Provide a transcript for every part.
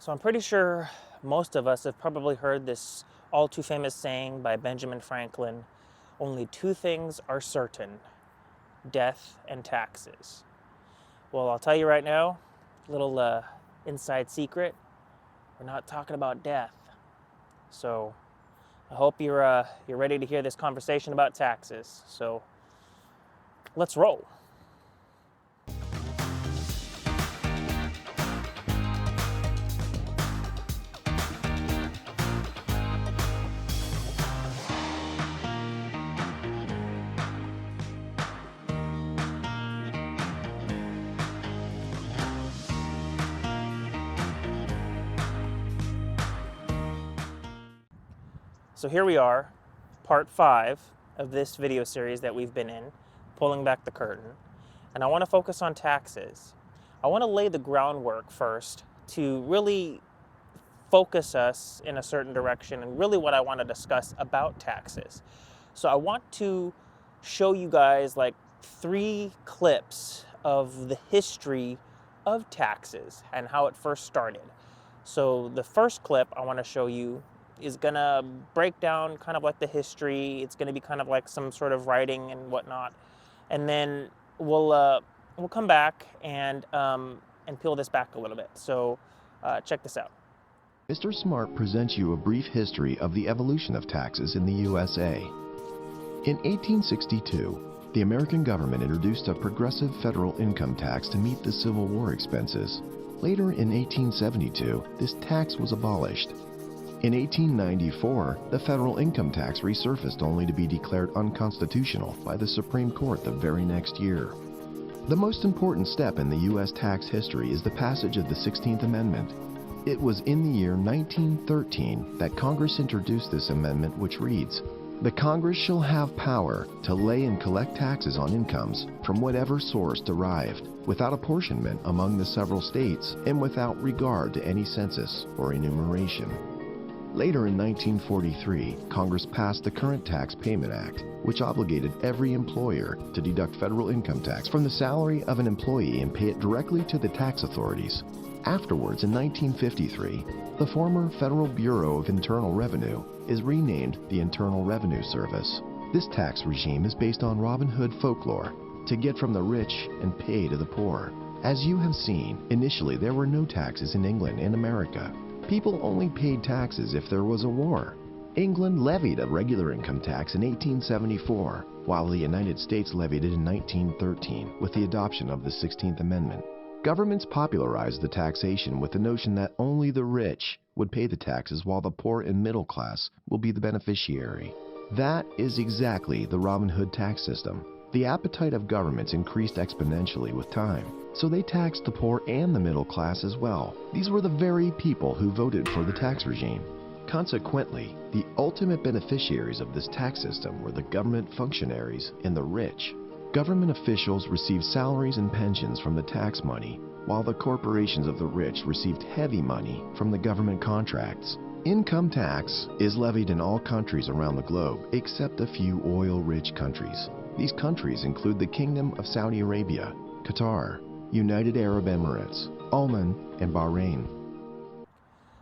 So I'm pretty sure most of us have probably heard this all too famous saying by Benjamin Franklin, only two things are certain, death and taxes. Well, I'll tell you right now, little inside secret, we're not talking about death. So I hope you're ready to hear this conversation about taxes. So let's roll. So here we are, part 5 of this video series that we've been in, pulling back the curtain. And I want to focus on taxes. I want to lay the groundwork first to really focus us in a certain direction and really what I want to discuss about taxes. So I want to show you guys like 3 clips of the history of taxes and how it first started. So the first clip I want to show you is gonna break down kind of like the history. It's gonna be kind of like some sort of writing and whatnot, and then we'll come back and peel this back a little bit. So check this out. Mr. Smart presents you a brief history of the evolution of taxes in the USA. In 1862, the American government introduced a progressive federal income tax to meet the Civil War expenses. Later in 1872, this tax was abolished. In 1894, the federal income tax resurfaced only to be declared unconstitutional by the Supreme Court the very next year. The most important step in the U.S. tax history is the passage of the 16th Amendment. It was in the year 1913 that Congress introduced this amendment, which reads, "The Congress shall have power to lay and collect taxes on incomes from whatever source derived, without apportionment among the several states and without regard to any census or enumeration." Later in 1943, Congress passed the Current Tax Payment Act, which obligated every employer to deduct federal income tax from the salary of an employee and pay it directly to the tax authorities. Afterwards, in 1953, the former Federal Bureau of Internal Revenue is renamed the Internal Revenue Service. This tax regime is based on Robin Hood folklore, to get from the rich and pay to the poor. As you have seen, initially there were no taxes in England and America. People only paid taxes if there was a war. England levied a regular income tax in 1874, while the United States levied it in 1913 with the adoption of the 16th Amendment. Governments popularized the taxation with the notion that only the rich would pay the taxes while the poor and middle class will be the beneficiary. That is exactly the Robin Hood tax system. The appetite of governments increased exponentially with time, so they taxed the poor and the middle class as well. These were the very people who voted for the tax regime. Consequently, the ultimate beneficiaries of this tax system were the government functionaries and the rich. Government officials received salaries and pensions from the tax money, while the corporations of the rich received heavy money from the government contracts. Income tax is levied in all countries around the globe except a few oil-rich countries. These countries include the Kingdom of Saudi Arabia, Qatar, United Arab Emirates, Oman, and Bahrain.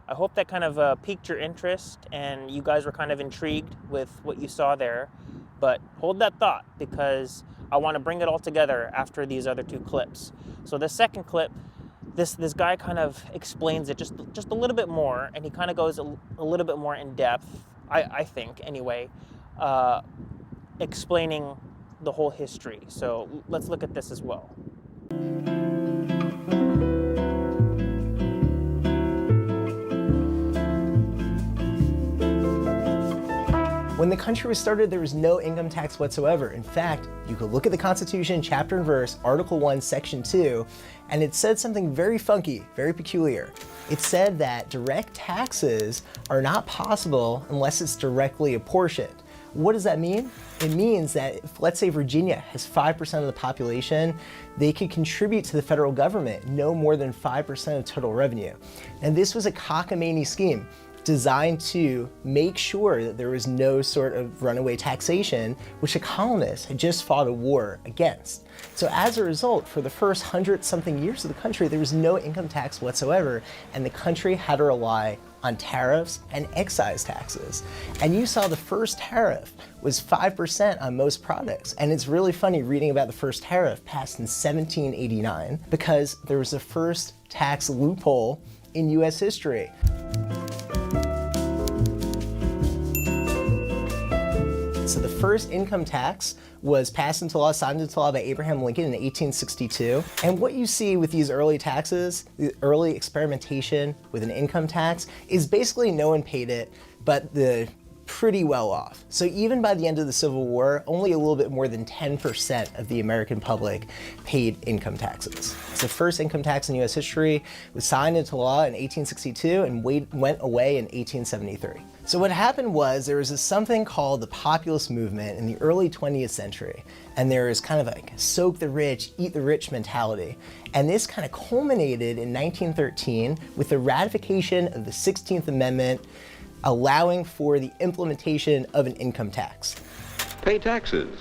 I hope that kind of piqued your interest and you guys were kind of intrigued with what you saw there. But hold that thought, because I want to bring it all together after these other 2 clips. So the second clip, this guy kind of explains it just a little bit more, and he kind of goes a little bit more in depth, I think anyway, explaining the whole history. So let's look at this as well. When the country was started, there was no income tax whatsoever. In fact, you could look at the Constitution, chapter and verse, Article 1, Section 2, and it said something very funky, very peculiar. It said that direct taxes are not possible unless it's directly apportioned. What does that mean? It means that if, let's say, Virginia has 5% of the population, they could contribute to the federal government no more than 5% of total revenue. And this was a cockamamie scheme. designed to make sure that there was no sort of runaway taxation, which the colonists had just fought a war against. So as a result, for the first 100-something years of the country, there was no income tax whatsoever, and the country had to rely on tariffs and excise taxes. And you saw the first tariff was 5% on most products. And it's really funny reading about the first tariff passed in 1789 because there was the first tax loophole in US history. So the first income tax was passed into law, signed into law by Abraham Lincoln in 1862. And what you see with these early taxes, the early experimentation with an income tax, is basically no one paid it, but the pretty well off. So even by the end of the Civil War, only a little bit more than 10% of the American public paid income taxes. So the first income tax in US history was signed into law in 1862 and went away in 1873. So what happened was there was something called the populist movement in the early 20th century. And there was kind of like a soak the rich, eat the rich mentality. And this kind of culminated in 1913 with the ratification of the 16th Amendment, allowing for the implementation of an income tax. Pay taxes.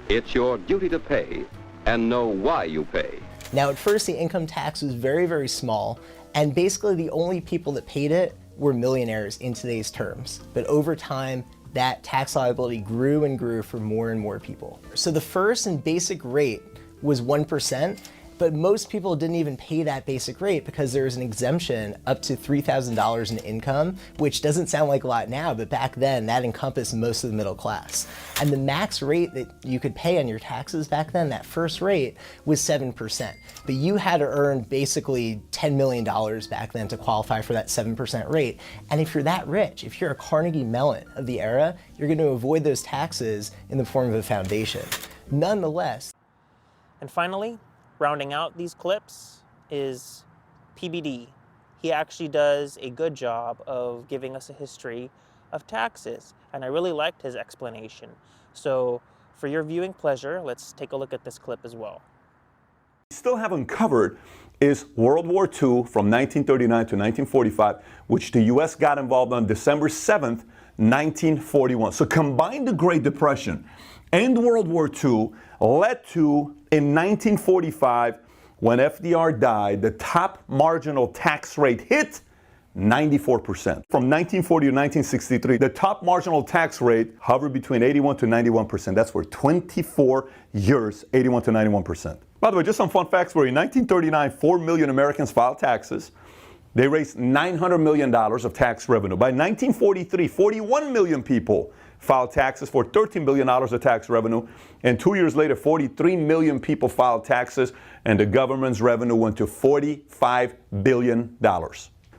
It's your duty to pay and know why you pay. Now, at first, the income tax was very, very small, and basically the only people that paid it were millionaires in today's terms. But over time, that tax liability grew and grew for more and more people. So the first and basic rate was 1%, but most people didn't even pay that basic rate because there was an exemption up to $3,000 in income, which doesn't sound like a lot now, but back then that encompassed most of the middle class. And the max rate that you could pay on your taxes back then, that first rate, was 7%. But you had to earn basically $10 million back then to qualify for that 7% rate. And if you're that rich, if you're a Carnegie Mellon of the era, you're going to avoid those taxes in the form of a foundation. Nonetheless. And finally, rounding out these clips is PBD. He actually does a good job of giving us a history of taxes, and I really liked his explanation. So for your viewing pleasure, let's take a look at this clip as well. Still haven't covered is World War II from 1939 to 1945, which the U.S. got involved on December 7th, 1941. So combine the Great Depression and World War II led to, in 1945, when FDR died, the top marginal tax rate hit 94%. From 1940 to 1963, the top marginal tax rate hovered between 81 to 91%. That's for 24 years, 81 to 91%. By the way, just some fun facts for you. In 1939, 4 million Americans filed taxes. They raised $900 million of tax revenue. By 1943, 41 million people filed taxes for $13 billion of tax revenue. And 2 years later, 43 million people filed taxes, and the government's revenue went to $45 billion.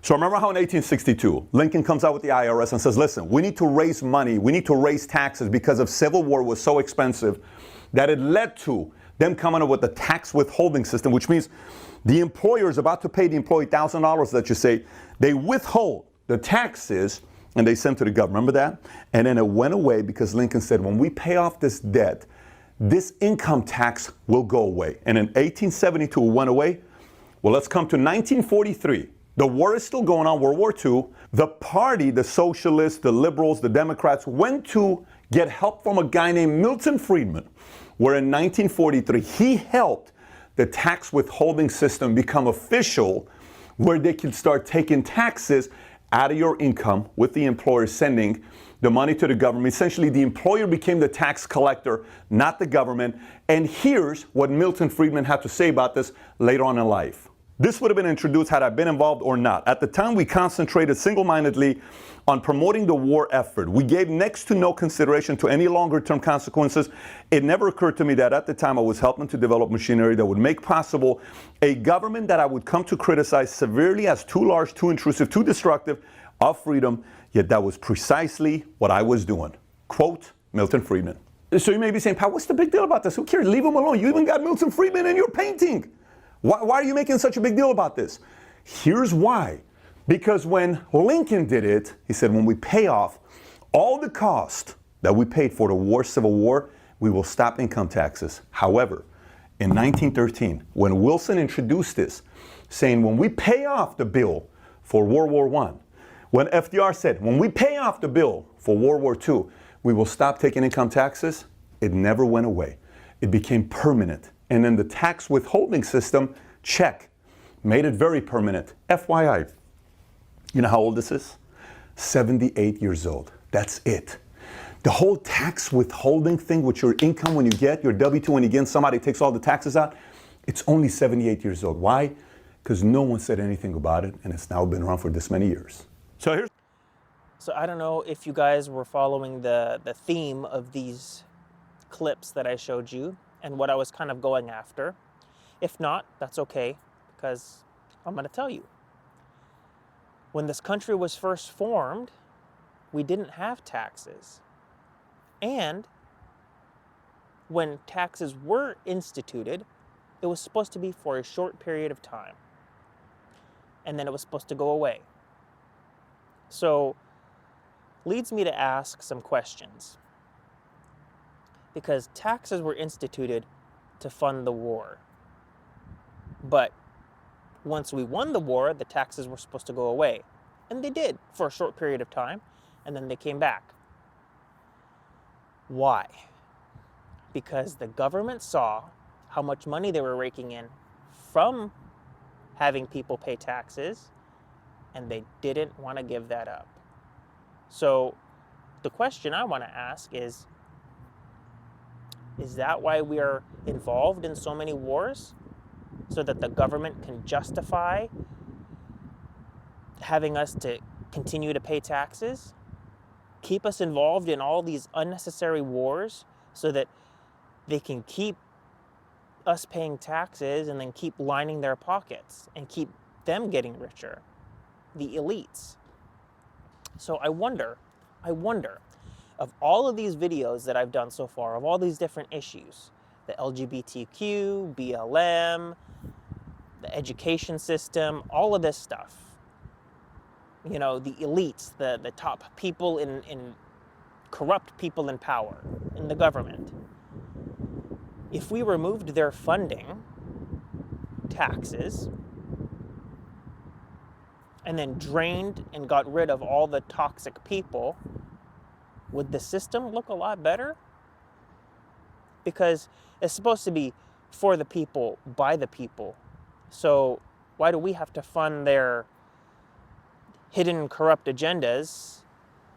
So remember how in 1862, Lincoln comes out with the IRS and says, listen, we need to raise money, we need to raise taxes because of Civil War was so expensive that it led to them coming up with the tax withholding system, which means the employer is about to pay the employee $1,000 that you say, they withhold the taxes and they send to the government. Remember that? And then it went away because Lincoln said, when we pay off this debt, this income tax will go away. And in 1872, it went away. Well, let's come to 1943. The war is still going on, World War II. The party, the socialists, the liberals, the Democrats, went to get help from a guy named Milton Friedman, where in 1943, he helped the tax withholding system become official, where they could start taking taxes out of your income with the employer sending the money to the government. Essentially, the employer became the tax collector, not the government. And here's what Milton Friedman had to say about this later on in life. This would have been introduced had I been involved or not. At the time, we concentrated single-mindedly on promoting the war effort. We gave next to no consideration to any longer-term consequences. It never occurred to me that at the time I was helping to develop machinery that would make possible a government that I would come to criticize severely as too large, too intrusive, too destructive of freedom, yet that was precisely what I was doing. Quote, Milton Friedman. So you may be saying, Pat, what's the big deal about this? Who cares? Leave him alone. You even got Milton Friedman in your painting. Why are you making such a big deal about this? Here's why. Because when Lincoln did it, he said, when we pay off all the cost that we paid for the war, Civil War, we will stop income taxes. However, in 1913, when Wilson introduced this, saying when we pay off the bill for World War I, When FDR said, when we pay off the bill for World War II, we will stop taking income taxes, it never went away. It became permanent. And then the tax withholding system, check, made it very permanent. FYI, you know how old this is? 78 years old. That's it. The whole tax withholding thing with your income when you get your W-2, when you get somebody takes all the taxes out, it's only 78 years old. Why? Because no one said anything about it, and it's now been around for this many years. So I don't know if you guys were following the theme of these clips that I showed you and what I was kind of going after. If not, that's okay, because I'm going to tell you. When this country was first formed, we didn't have taxes. And when taxes were instituted, it was supposed to be for a short period of time. And then it was supposed to go away. So, leads me to ask some questions. Because taxes were instituted to fund the war. But once we won the war, the taxes were supposed to go away. And they did for a short period of time, and then they came back. Why? Because the government saw how much money they were raking in from having people pay taxes, and they didn't want to give that up. So the question I want to ask is that why we are involved in so many wars? So that the government can justify having us to continue to pay taxes? Keep us involved in all these unnecessary wars so that they can keep us paying taxes and then keep lining their pockets and keep them getting richer, the elites. So I wonder, of all of these videos that I've done so far, of all these different issues, the LGBTQ, BLM, the education system, all of this stuff, you know, the elites, the top people in corrupt people in power in the government, if we removed their funding, taxes, and then drained and got rid of all the toxic people, would the system look a lot better? Because it's supposed to be for the people, by the people. So why do we have to fund their hidden corrupt agendas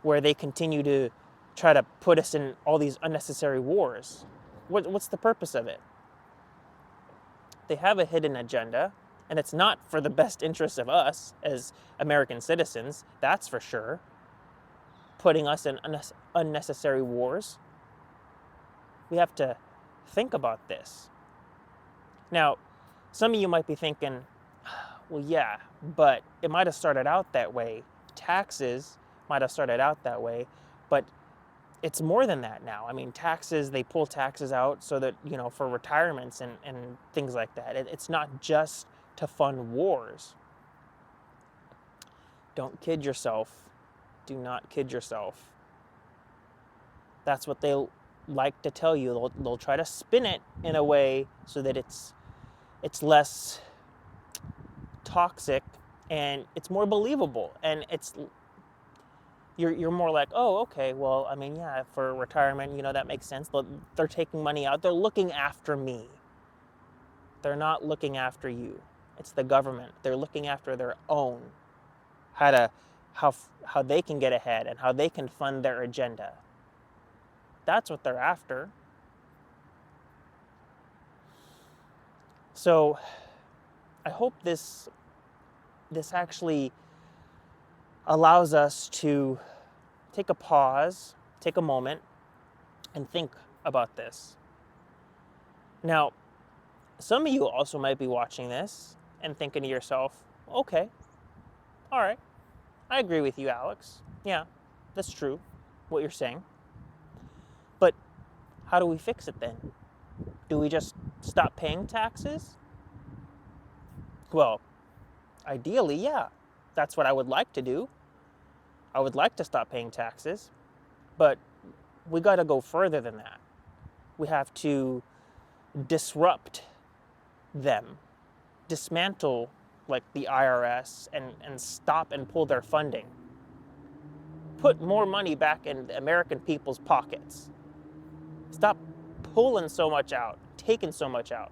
where they continue to try to put us in all these unnecessary wars? What's the purpose of it? They have a hidden agenda, and it's not for the best interests of us as American citizens, that's for sure. Putting us in unnecessary wars. We have to think about this. Now, some of you might be thinking, well, yeah, but it might have started out that way. Taxes might have started out that way, but it's more than that now. I mean, taxes, they pull taxes out so that, you know, for retirements and things like that. It's not just to fund wars. Don't kid yourself. Do not kid yourself. That's what they'll like to tell you. They'll try to spin it in a way so that it's less toxic and it's more believable, and you're more like, oh, okay, well, I mean, yeah, for retirement, you know, that makes sense. They're taking money out. They're looking after me. They're not looking after you. It's the government. They're looking after their own, how they can get ahead and how they can fund their agenda. That's what they're after. So I hope this actually allows us to take a pause, take a moment, and think about this. Now, some of you also might be watching this and thinking to yourself, okay, all right, I agree with you, Alex. Yeah, that's true, what you're saying. But how do we fix it then? Do we just stop paying taxes? Well, ideally, yeah. That's what I would like to do. I would like to stop paying taxes, but we got to go further than that. We have to disrupt them, dismantle like the IRS and stop and pull their funding. put more money back in the American people's pockets. Stop pulling so much out, taking so much out.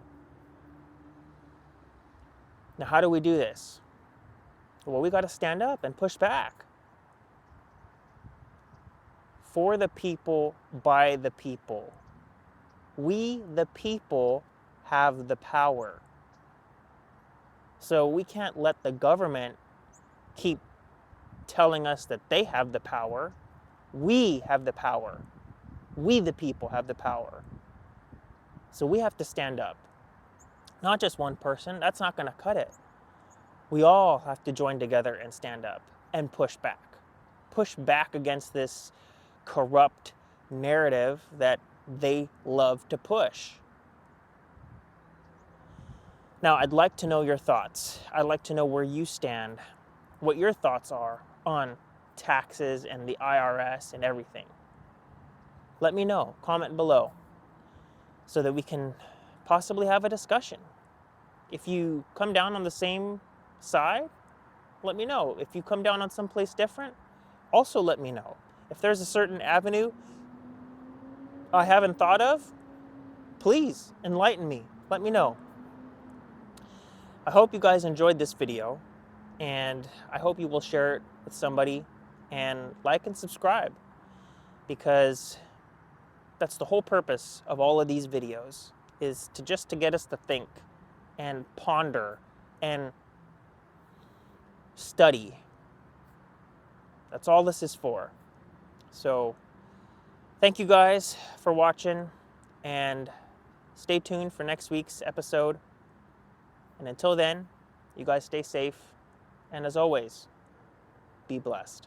Now, how do we do this? Well, we got to stand up and push back. For the people, by the people. We, the people, have the power. So we can't let the government keep telling us that they have the power. We have the power. We, the people, have the power. So we have to stand up. Not just one person. That's not going to cut it. We all have to join together and stand up and push back. Push back against this corrupt narrative that they love to push. Now, I'd like to know your thoughts. I'd like to know where you stand, what your thoughts are on taxes and the IRS and everything. Let me know. Comment below so that we can possibly have a discussion. If you come down on the same side, let me know. If you come down on someplace different, also let me know. If there's a certain avenue I haven't thought of, please enlighten me. Let me know. I hope you guys enjoyed this video, and I hope you will share it with somebody and like and subscribe, because that's the whole purpose of all of these videos, is to get us to think and ponder and study. That's all this is for. So thank you guys for watching, and stay tuned for next week's episode. And until then, you guys stay safe, and as always, be blessed.